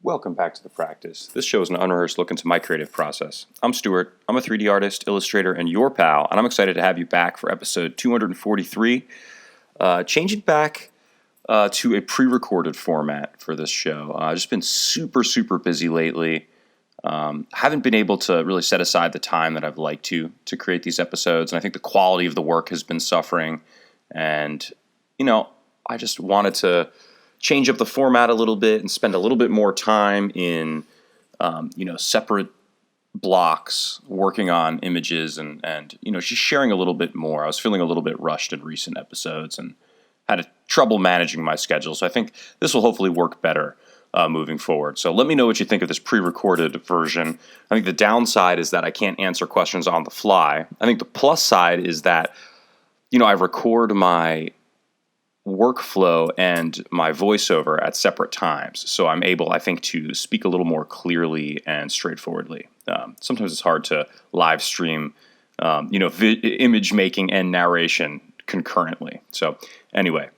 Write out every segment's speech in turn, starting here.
Welcome back to the practice. This show is an unrehearsed look into my creative process. I'm Stuart. I'm a 3D artist, illustrator, and your pal, and I'm excited to have you back for episode 243. Changing back to a pre-recorded format for this show. I've just been super busy lately. Haven't been able to really set aside the time that I've liked to create these episodes, and I think the quality of the work has been suffering. And, I just wanted to change up the format a little bit and spend a little bit more time in, separate blocks working on images and just sharing a little bit more. I was feeling a little bit rushed in recent episodes and had trouble managing my schedule. So I think this will hopefully work better moving forward. So let me know what you think of this pre-recorded version. I think the downside is that I can't answer questions on the fly. I think the plus side is that, I record my workflow and my voiceover at separate times. So I'm able, I think, to speak a little more clearly and straightforwardly. Sometimes it's hard to live stream, image making and narration concurrently. So anyway,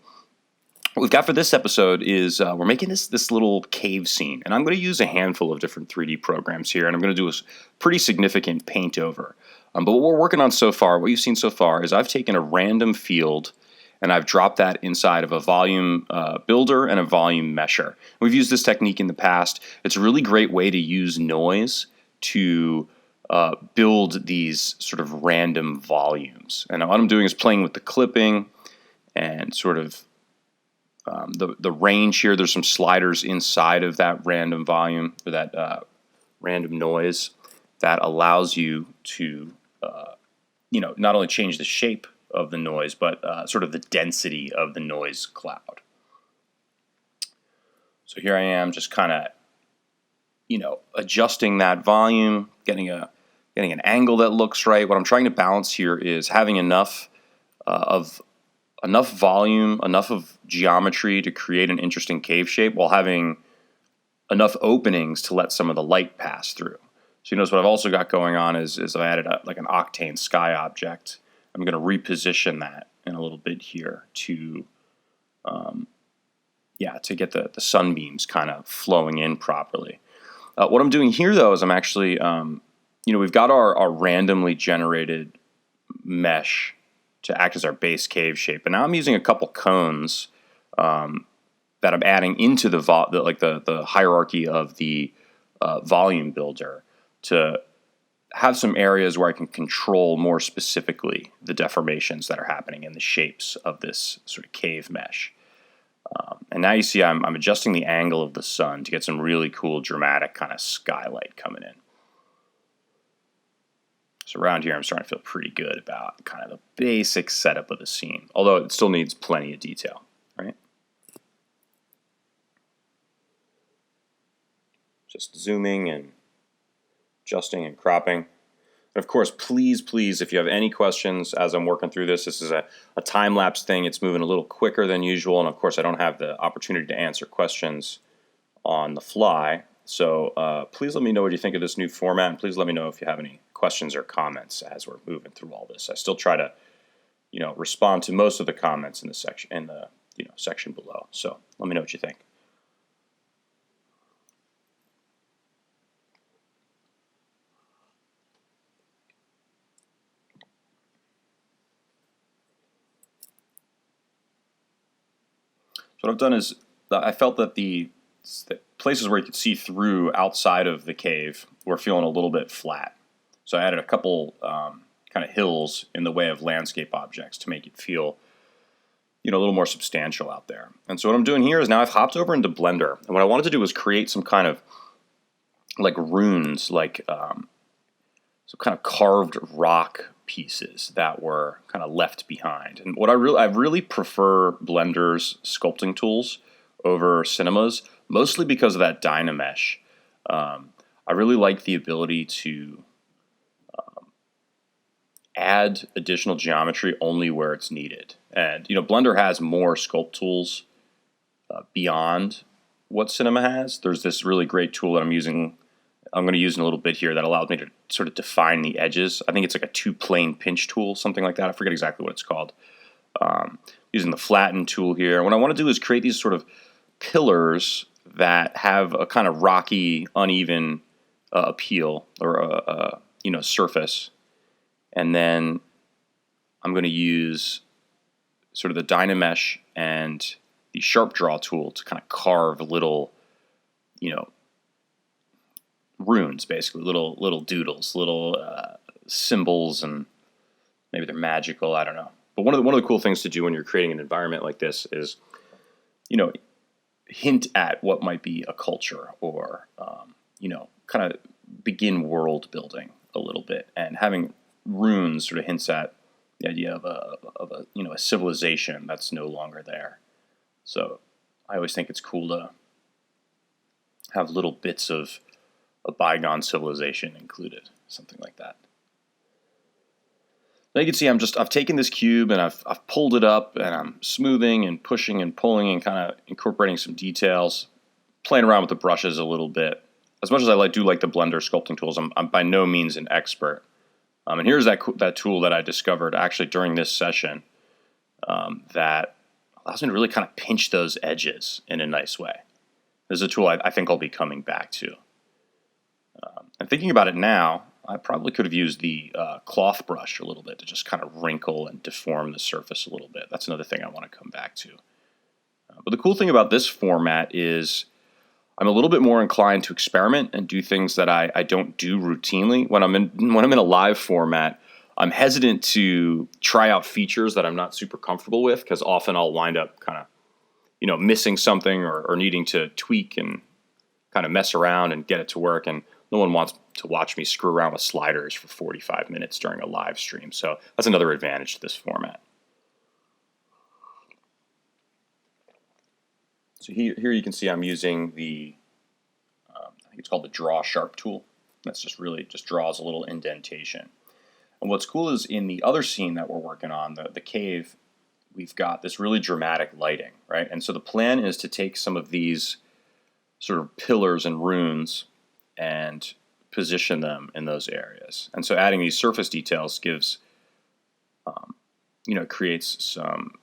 what we've got for this episode is we're making this little cave scene. And I'm going to use a handful of different 3D programs here. And I'm going to do a pretty significant paint over. But what we're working on so far, what you've seen so far, is I've taken a random field and I've dropped that inside of a volume builder and a volume mesher. We've used this technique in the past. It's a really great way to use noise to build these sort of random volumes. And what I'm doing is playing with the clipping and sort of the range here. There's some sliders inside of that random volume, or that random noise, that allows you to, not only change the shape of the noise, but sort of the density of the noise cloud. So here I am, just kind of, adjusting that volume, getting an angle that looks right. What I'm trying to balance here is having enough volume, enough of geometry to create an interesting cave shape, while having enough openings to let some of the light pass through. So you notice what I've also got going on is I've added like an Octane sky object. I'm going to reposition that in a little bit here to get the sunbeams kind of flowing in properly. What I'm doing here, though, is I'm actually, we've got our randomly generated mesh to act as our base cave shape. And now I'm using a couple cones that I'm adding into the hierarchy of the volume builder to have some areas where I can control more specifically the deformations that are happening in the shapes of this sort of cave mesh. And now you see I'm adjusting the angle of the sun to get some really cool dramatic kind of skylight coming in. So around here I'm starting to feel pretty good about kind of the basic setup of the scene, although it still needs plenty of detail, right? Just zooming and adjusting and cropping. And of course, please, if you have any questions as I'm working through this is a time-lapse thing. It's moving a little quicker than usual, and of course I don't have the opportunity to answer questions on the fly. So please let me know what you think of this new format, and please let me know if you have any questions or comments as we're moving through all this. I still try to, respond to most of the comments in the section below. So let me know what you think. What I've done is I felt that the places where you could see through outside of the cave were feeling a little bit flat. So I added a couple kind of hills in the way of landscape objects to make it feel, a little more substantial out there. And so what I'm doing here is now I've hopped over into Blender, and what I wanted to do was create some kind of like runes, like some kind of carved rock pieces that were kind of left behind. And what I really prefer Blender's sculpting tools over Cinema's, mostly because of that Dynamesh. I really like the ability to add additional geometry only where it's needed. And Blender has more sculpt tools beyond what Cinema has. There's this really great tool that I'm going to use in a little bit here that allows me to sort of define the edges. I think it's like a two-plane pinch tool, something like that. I forget exactly what it's called. Using the flatten tool here. What I want to do is create these sort of pillars that have a kind of rocky, uneven appeal or surface, and then I'm going to use sort of the Dynamesh and the Sharp Draw tool to kind of carve little, runes, basically little doodles, little symbols, and maybe they're magical. I don't know. But one of the cool things to do when you're creating an environment like this is, hint at what might be a culture, or kind of begin world building a little bit, and having runes sort of hints at the idea of a civilization that's no longer there. So I always think it's cool to have little bits of a bygone civilization included, something like that. Now you can see I've taken this cube and I've pulled it up, and I'm smoothing and pushing and pulling and kind of incorporating some details, playing around with the brushes a little bit. As much as I do like the Blender sculpting tools, I'm by no means an expert. And here's that tool that I discovered actually during this session that allows me to really kind of pinch those edges in a nice way. This is a tool I think I'll be coming back to. And thinking about it now, I probably could have used the cloth brush a little bit to just kind of wrinkle and deform the surface a little bit. That's another thing I want to come back to. But the cool thing about this format is I'm a little bit more inclined to experiment and do things that I don't do routinely. When I'm in a live format, I'm hesitant to try out features that I'm not super comfortable with, because often I'll wind up kind of missing something or needing to tweak and kind of mess around and get it to work. And no one wants to watch me screw around with sliders for 45 minutes during a live stream. So that's another advantage to this format. So here you can see I'm using the, I think it's called the Draw Sharp tool. That's just draws a little indentation. And what's cool is in the other scene that we're working on, the cave, we've got this really dramatic lighting, right? And so the plan is to take some of these sort of pillars and runes and position them in those areas. And so adding these surface details gives, creates some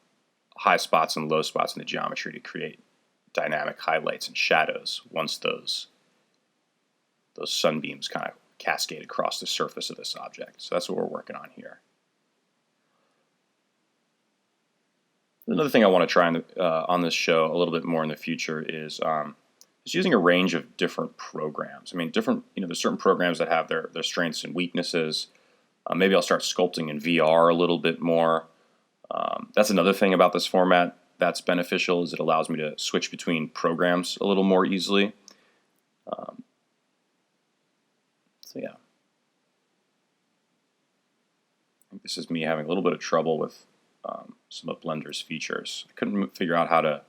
high spots and low spots in the geometry to create dynamic highlights and shadows once those sunbeams kind of cascade across the surface of this object. So that's what we're working on here. Another thing I want to try on this show a little bit more in the future is just using a range of different programs. I mean, there's certain programs that have their strengths and weaknesses. Maybe I'll start sculpting in VR a little bit more. That's another thing about this format that's beneficial, is it allows me to switch between programs a little more easily. So yeah. I think this is me having a little bit of trouble with some of Blender's features. I couldn't figure out how to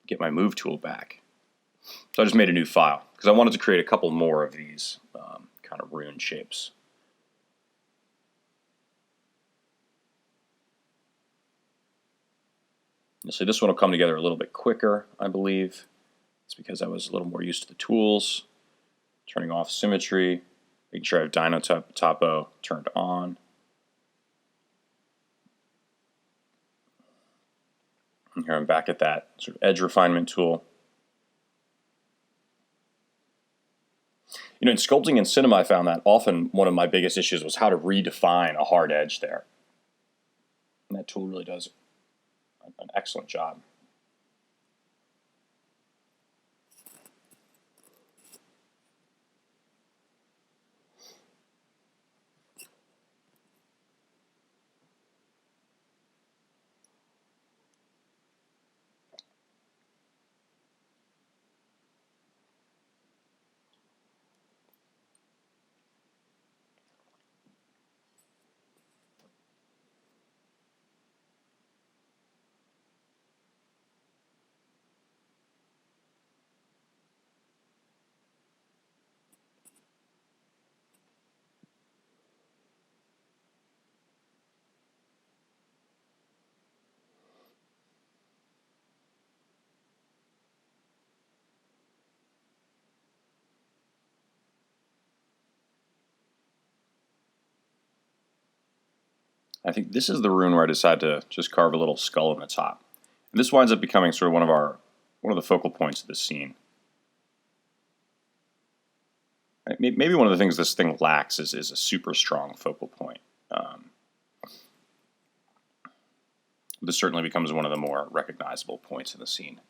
get my move tool back. So I just made a new file because I wanted to create a couple more of these kind of rune shapes. You'll see this one will come together a little bit quicker, I believe. It's because I was a little more used to the tools. Turning off symmetry, making sure I have Dyno Topo turned on. And here I'm back at that sort of edge refinement tool. In sculpting and cinema, I found that often one of my biggest issues was how to redefine a hard edge there. And that tool really does an excellent job. I think this is the rune where I decide to just carve a little skull on the top. And this winds up becoming sort of one of our one of the focal points of the scene. Maybe one of the things this thing lacks is a super strong focal point. This certainly becomes one of the more recognizable points in the scene.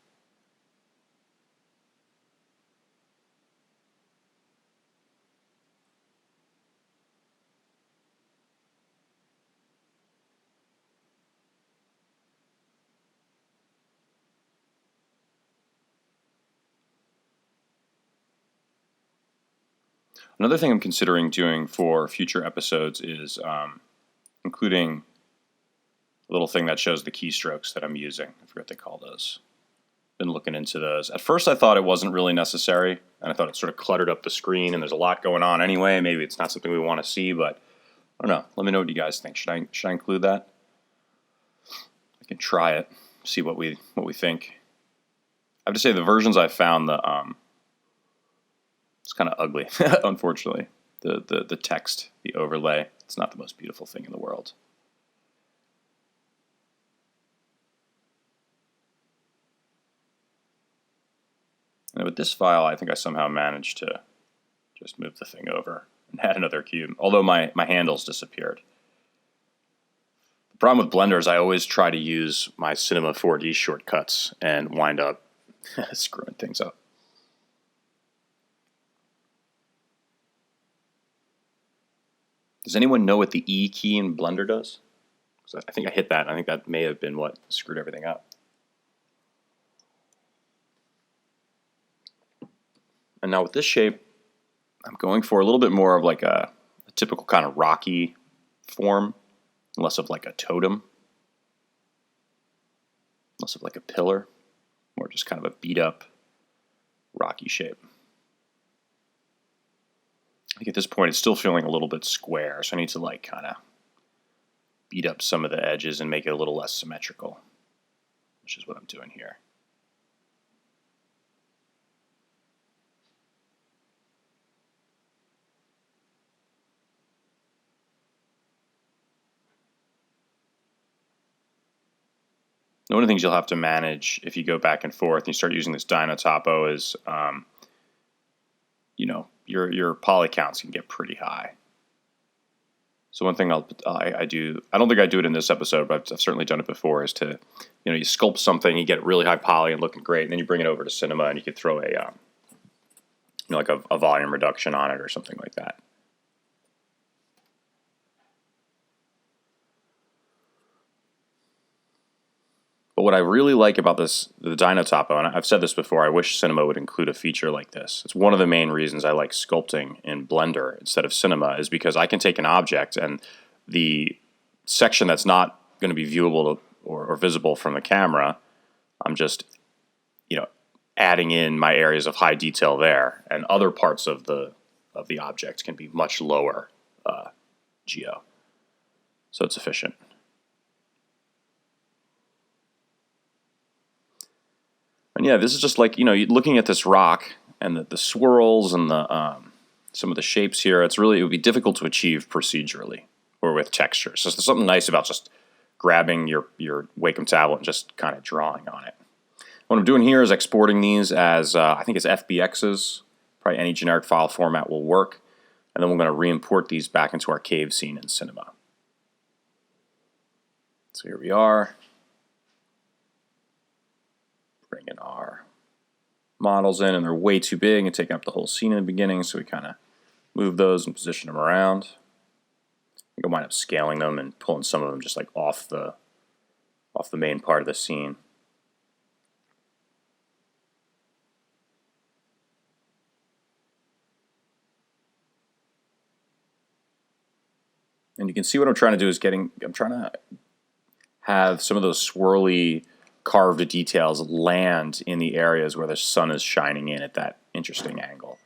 Another thing I'm considering doing for future episodes is including a little thing that shows the keystrokes that I'm using. I forget what they call those. Been looking into those. At first I thought it wasn't really necessary, and I thought it sort of cluttered up the screen, and there's a lot going on anyway. Maybe it's not something we want to see, but I don't know. Let me know what you guys think. Should I include that? I can try it, see what we think. I have to say the versions I found, it's kind of ugly, unfortunately. The text, the overlay, it's not the most beautiful thing in the world. And with this file, I think I somehow managed to just move the thing over and add another cube, although my handles disappeared. The problem with Blender is I always try to use my Cinema 4D shortcuts and wind up screwing things up. Does anyone know what the E key in Blender does? Because I think I hit that, and I think that may have been what screwed everything up. And now with this shape, I'm going for a little bit more of like a typical kind of rocky form, less of like a totem, less of like a pillar, more just kind of a beat up rocky shape. I think at this point it's still feeling a little bit square, so I need to like kind of beat up some of the edges and make it a little less symmetrical, which is what I'm doing here. One of the things you'll have to manage if you go back and forth and you start using this dyno topo is, you know, your poly counts can get pretty high. So one thing I do, I don't think I do it in this episode, but I've certainly done it before, is to, you know, you sculpt something, you get really high poly and looking great, and then you bring it over to Cinema and you could throw a, you know, like a volume reduction on it or something like that. But what I really like about the dyno topo, and I've said this before, I wish Cinema would include a feature like this. It's one of the main reasons I like sculpting in Blender instead of Cinema, is because I can take an object and the section that's not going to be viewable or visible from the camera, I'm just, you know, adding in my areas of high detail there, and other parts of the object can be much lower geo. So it's efficient. And yeah, this is just like, you know, looking at this rock and the swirls and the some of the shapes here. It would be difficult to achieve procedurally or with textures. So there's something nice about just grabbing your Wacom tablet and just kind of drawing on it. What I'm doing here is exporting these as I think it's FBXs. Probably any generic file format will work. And then we're going to re-import these back into our cave scene in Cinema. So here we are. Bringing our models in, and they're way too big and taking up the whole scene in the beginning, so we kind of move those and position them around. I think I wind up scaling them and pulling some of them just like off the main part of the scene. And you can see what I'm trying to do is I'm trying to have some of those swirly carved details land in the areas where the sun is shining in at that interesting angle.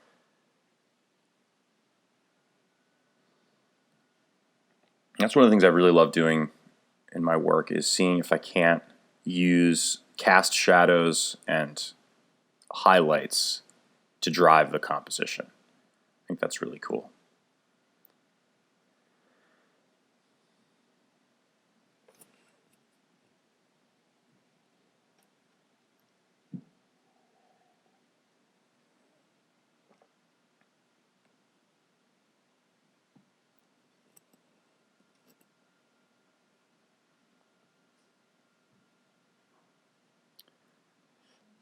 That's one of the things I really love doing in my work, is seeing if I can't use cast shadows and highlights to drive the composition. I think that's really cool.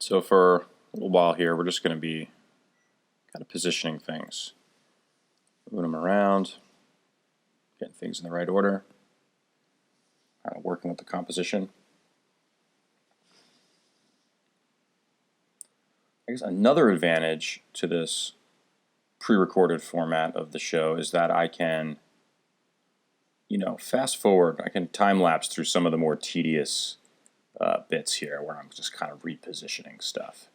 So for a little while here, we're just going to be kind of positioning things, moving them around, getting things in the right order, kind of working with the composition. I guess another advantage to this pre-recorded format of the show is that I can, fast forward. I can time lapse through some of the more tedious bits here where I'm just kind of repositioning stuff.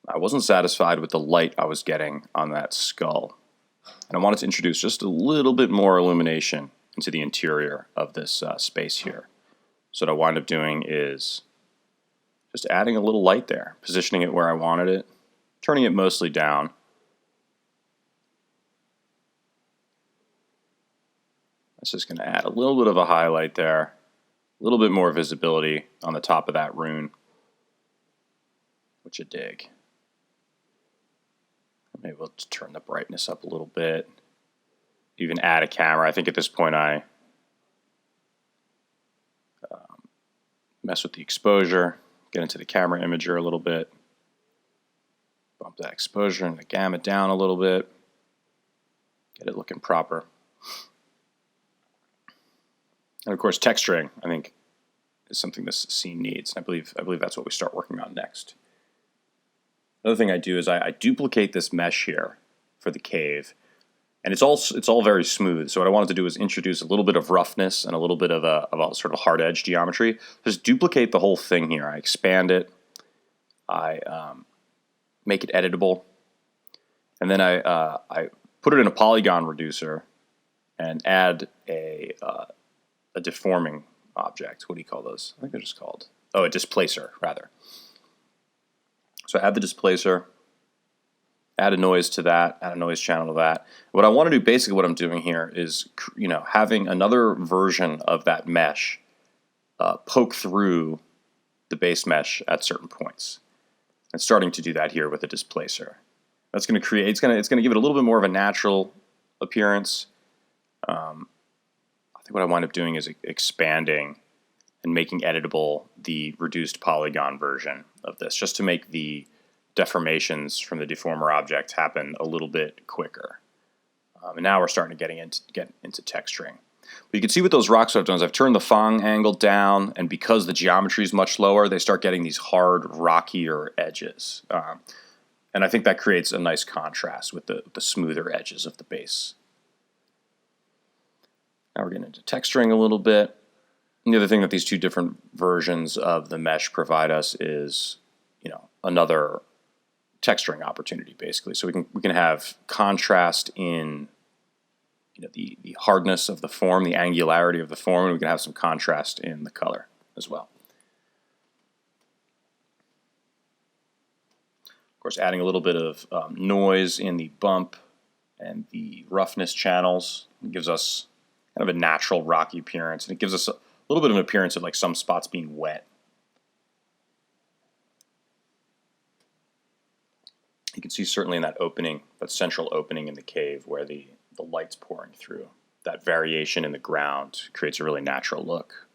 I wasn't satisfied with the light I was getting on that skull, and I wanted to introduce just a little bit more illumination into the interior of this space here. So what I wind up doing is just adding a little light there, positioning it where I wanted it, turning it mostly down. That's just going to add a little bit of a highlight there, a little bit more visibility on the top of that rune, which I dig. Maybe we'll just turn the brightness up a little bit. Even add a camera. I think at this point I mess with the exposure, get into the camera imager a little bit, bump that exposure and the gamma down a little bit, get it looking proper. And of course texturing, I think, is something this scene needs. I believe that's what we start working on next. Another thing I do is I duplicate this mesh here for the cave, and it's all very smooth. So what I wanted to do is introduce a little bit of roughness and a little bit of a sort of hard edge geometry. Just duplicate the whole thing here. I expand it, I make it editable, and then I put it in a polygon reducer and add a deforming object. What do you call those? I think they're just called, a displacer rather. So add the displacer, add a noise to that, add a noise channel to that. What I want to do, basically what I'm doing here is, having another version of that mesh poke through the base mesh at certain points. And starting to do that here with a displacer. That's going to create, it's going to give it a little bit more of a natural appearance. I think what I wind up doing is expanding and making editable the reduced polygon version of this, just to make the deformations from the deformer object happen a little bit quicker. And now we're starting to get into texturing. But you can see with those rocks I've done is I've turned the Fong angle down, and because the geometry is much lower, they start getting these hard, rockier edges. And I think that creates a nice contrast with the smoother edges of the base. Now we're getting into texturing a little bit. And the other thing that these two different versions of the mesh provide us is, another texturing opportunity, basically. So we can have contrast in, the hardness of the form, the angularity of the form, and we can have some contrast in the color as well. Of course, adding a little bit of noise in the bump and the roughness channels gives us kind of a natural rocky appearance, and it gives us a little bit of an appearance of like some spots being wet. You can see certainly in that opening, that central opening in the cave where the light's pouring through, that variation in the ground creates a really natural look.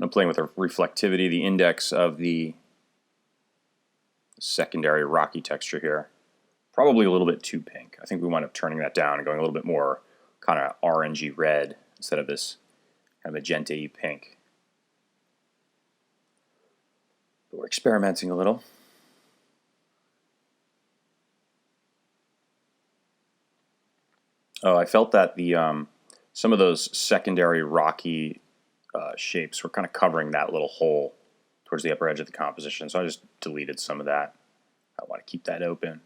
I'm playing with the reflectivity, the index of the secondary rocky texture here. Probably a little bit too pink. I think we wind up turning that down and going a little bit more kind of orangey red instead of this kind of magenta-y pink. But we're experimenting a little. Oh, I felt that the some of those secondary rocky shapes were kind of covering that little hole towards the upper edge of the composition, so I just deleted some of that. I want to keep that open.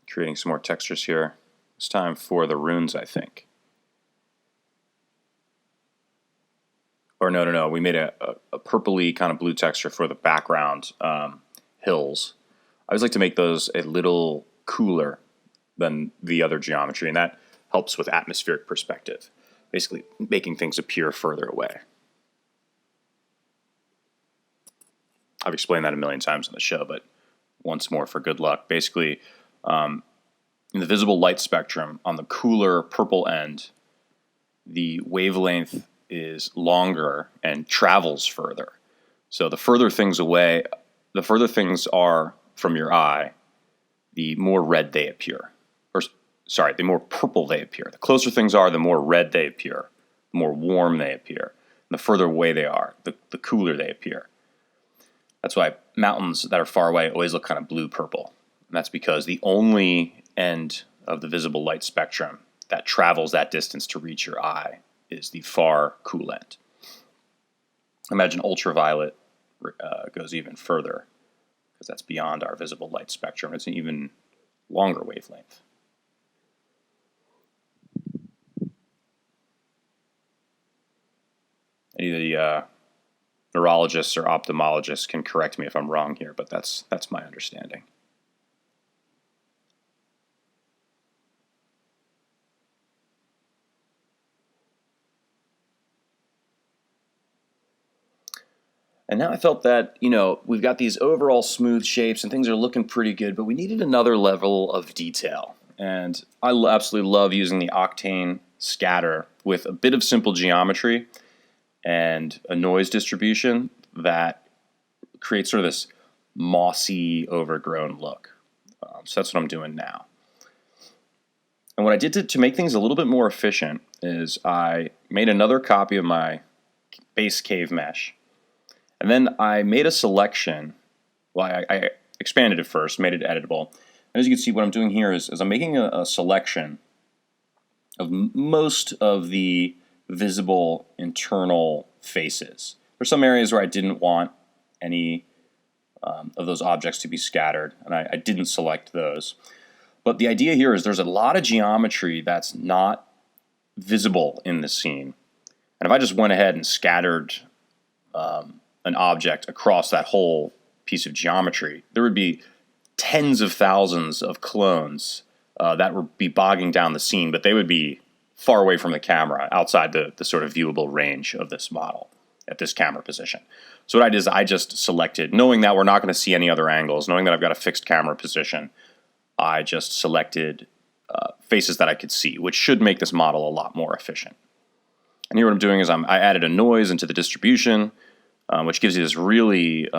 Creating some more textures here. It's time for the runes, I think. Or no, we made a purpley kind of blue texture for the background hills. I always like to make those a little cooler than the other geometry, and that helps with atmospheric perspective, basically making things appear further away. I've explained that a million times on the show, but once more for good luck. Basically, in the visible light spectrum, on the cooler purple end, the wavelength is longer and travels further. So the further things away, the further things are from your eye, the more red they appear. Or, sorry, the more purple they appear. The closer things are, the more red they appear, the more warm they appear. And the further away they are, the cooler they appear. That's why mountains that are far away always look kind of blue-purple. And that's because the only end of the visible light spectrum that travels that distance to reach your eye is the far cool end. Imagine ultraviolet goes even further, because that's beyond our visible light spectrum. It's an even longer wavelength. Any of the neurologists or ophthalmologists can correct me if I'm wrong here, but that's my understanding. And now I felt that, we've got these overall smooth shapes and things are looking pretty good, but we needed another level of detail. And I absolutely love using the Octane scatter with a bit of simple geometry and a noise distribution that creates sort of this mossy, overgrown look. So that's what I'm doing now. And what I did to make things a little bit more efficient is I made another copy of my base cave mesh. And then I made a selection. Well, I expanded it first, made it editable. And as you can see, what I'm doing here is I'm making a selection of most of the visible internal faces. There's some areas where I didn't want any of those objects to be scattered, and I didn't select those. But the idea here is there's a lot of geometry that's not visible in the scene. And if I just went ahead and scattered an object across that whole piece of geometry, there would be tens of thousands of clones that would be bogging down the scene, but they would be far away from the camera, outside the sort of viewable range of this model at this camera position. So what I did is I just selected, knowing that we're not going to see any other angles, knowing that I've got a fixed camera position, I just selected faces that I could see, which should make this model a lot more efficient. And here what I'm doing is I added a noise into the distribution, which gives you this really,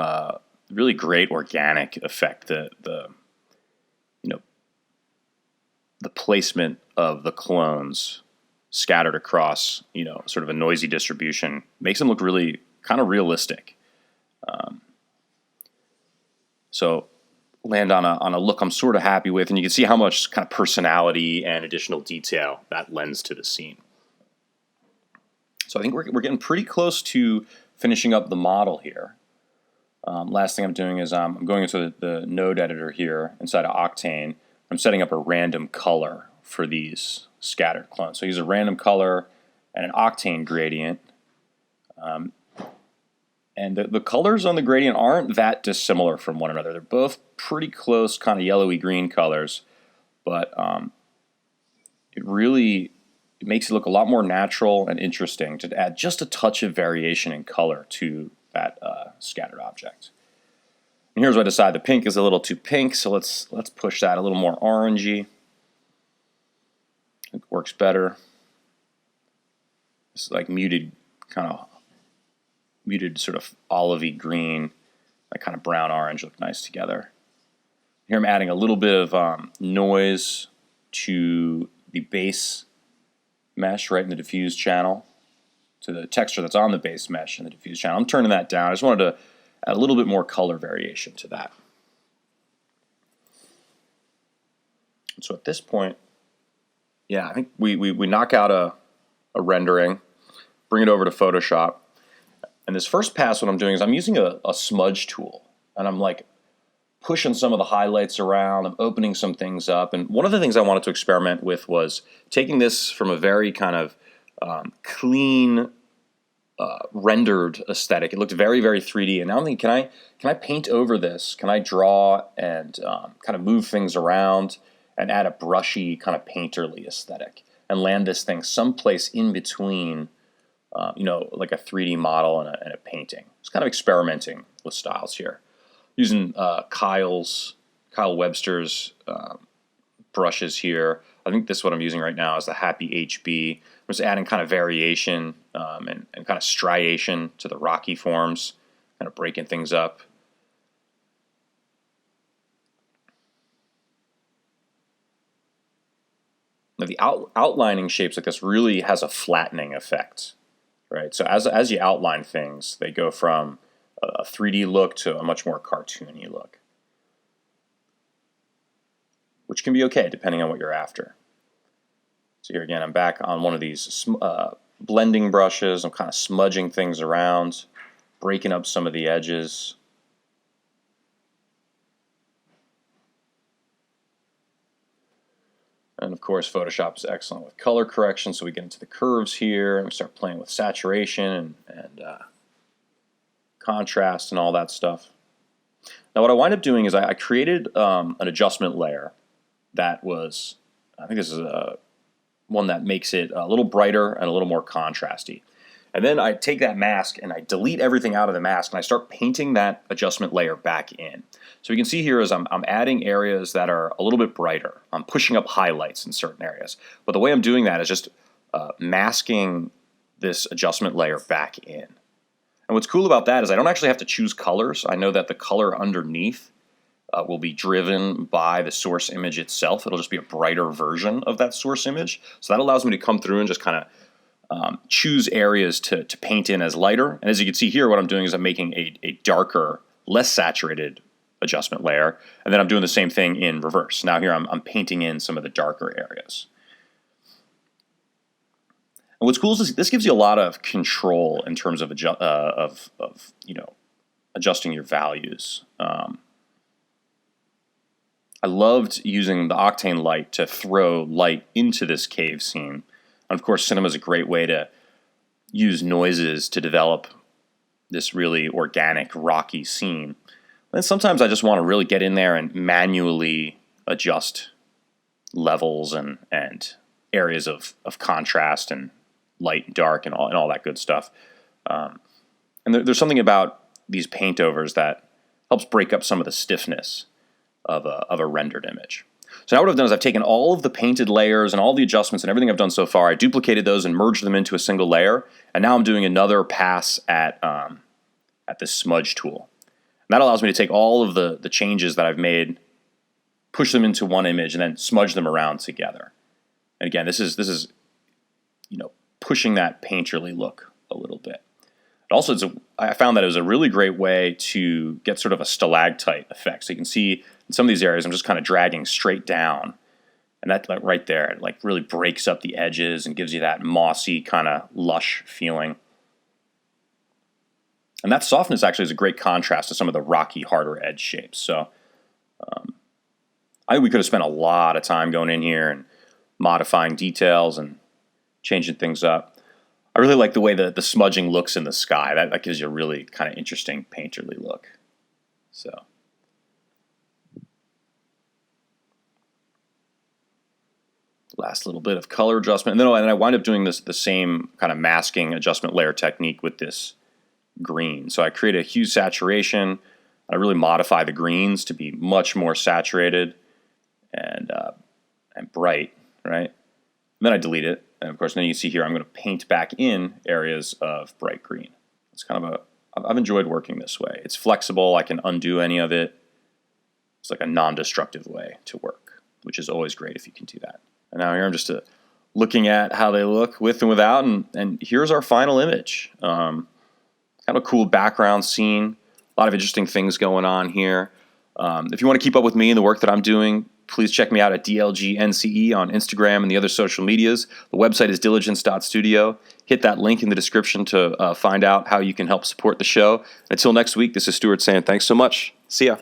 really great organic effect. The placement of the clones scattered across, sort of a noisy distribution makes them look really kind of realistic. So land on a look I'm sort of happy with, and you can see how much kind of personality and additional detail that lends to the scene. So So I think we're getting pretty close to finishing up the model here. Last thing I'm doing is I'm going into the node editor here inside of Octane. I'm setting up a random color for these scattered clones. So I use a random color and an Octane gradient. And the colors on the gradient aren't that dissimilar from one another. They're both pretty close, kind of yellowy green colors, but it makes it look a lot more natural and interesting to add just a touch of variation in color to that scattered object. And here's where I decide the pink is a little too pink, so let's push that a little more orangey. It works better. It's like muted sort of olivey green, that kind of brown orange look nice together. Here I'm adding a little bit of noise to the base mesh right in the diffuse channel, to the texture that's on the base mesh in the diffuse channel. I'm turning that down. I just wanted to add a little bit more color variation to that. So at this point, yeah, I think we knock out a rendering, bring it over to Photoshop. And this first pass, what I'm doing is I'm using a smudge tool, and I'm like pushing some of the highlights around, I'm opening some things up. And one of the things I wanted to experiment with was taking this from a very kind of clean, rendered aesthetic. It looked very, very 3D. And now I'm thinking, can I paint over this? Can I draw and kind of move things around and add a brushy kind of painterly aesthetic and land this thing someplace in between, like a 3D model and a painting. It's kind of experimenting with styles here. Using Kyle Webster's brushes here. I think this is what I'm using right now is the Happy HB. I'm just adding kind of variation and kind of striation to the rocky forms, kind of breaking things up. Now the outlining shapes like this really has a flattening effect, right? So as you outline things, they go from a 3D look to a much more cartoony look, which can be okay depending on what you're after. So here again, I'm back on one of these blending brushes. I'm kind of smudging things around, breaking up some of the edges. And of course, Photoshop is excellent with color correction, so we get into the curves here and we start playing with saturation and contrast and all that stuff. Now what I wind up doing is I created an adjustment layer that was, I think this is one that makes it a little brighter and a little more contrasty. And then I take that mask and I delete everything out of the mask and I start painting that adjustment layer back in. So you can see here is I'm adding areas that are a little bit brighter. I'm pushing up highlights in certain areas. But the way I'm doing that is just masking this adjustment layer back in. And what's cool about that is I don't actually have to choose colors. I know that the color underneath will be driven by the source image itself. It'll just be a brighter version of that source image. So that allows me to come through and just kind of choose areas to paint in as lighter. And as you can see here, what I'm doing is I'm making a darker, less saturated adjustment layer. And then I'm doing the same thing in reverse. Now here I'm painting in some of the darker areas. And what's cool is this gives you a lot of control in terms of adjusting your values. I loved using the Octane light to throw light into this cave scene. And of course, cinema is a great way to use noises to develop this really organic, rocky scene. And sometimes I just want to really get in there and manually adjust levels and areas of contrast and light and dark and all that good stuff. And there's something about these paint overs that helps break up some of the stiffness of a rendered image. So now what I've done is I've taken all of the painted layers and all the adjustments and everything I've done so far, I duplicated those and merged them into a single layer, and now I'm doing another pass at this smudge tool. And that allows me to take all of the changes that I've made, push them into one image, and then smudge them around together. And again, this is pushing that painterly look a little bit. But also, I found that it was a really great way to get sort of a stalactite effect. So you can see in some of these areas, I'm just kind of dragging straight down And that, like, right there, it like really breaks up the edges and gives you that mossy kind of lush feeling. And that softness actually is a great contrast to some of the rocky, harder edge shapes. So I think we could have spent a lot of time going in here and modifying details and changing things up. I really like the way that the smudging looks in the sky. That gives you a really kind of interesting painterly look. So last little bit of color adjustment. And then I wind up doing the same kind of masking adjustment layer technique with this green. So I create a hue saturation. I really modify the greens to be much more saturated and bright, right? And then I delete it. And of course, then you see here, I'm going to paint back in areas of bright green. It's kind of I've enjoyed working this way. It's flexible. I can undo any of it. It's like a non-destructive way to work, which is always great if you can do that. And now here I'm just looking at how they look with and without, and here's our final image. Kind of a cool background scene. A lot of interesting things going on here. If you want to keep up with me and the work that I'm doing, please check me out at DLGNCE on Instagram and the other social medias. The website is diligence.studio. Hit that link in the description to find out how you can help support the show. Until next week, this is Stuart saying thanks so much. See ya.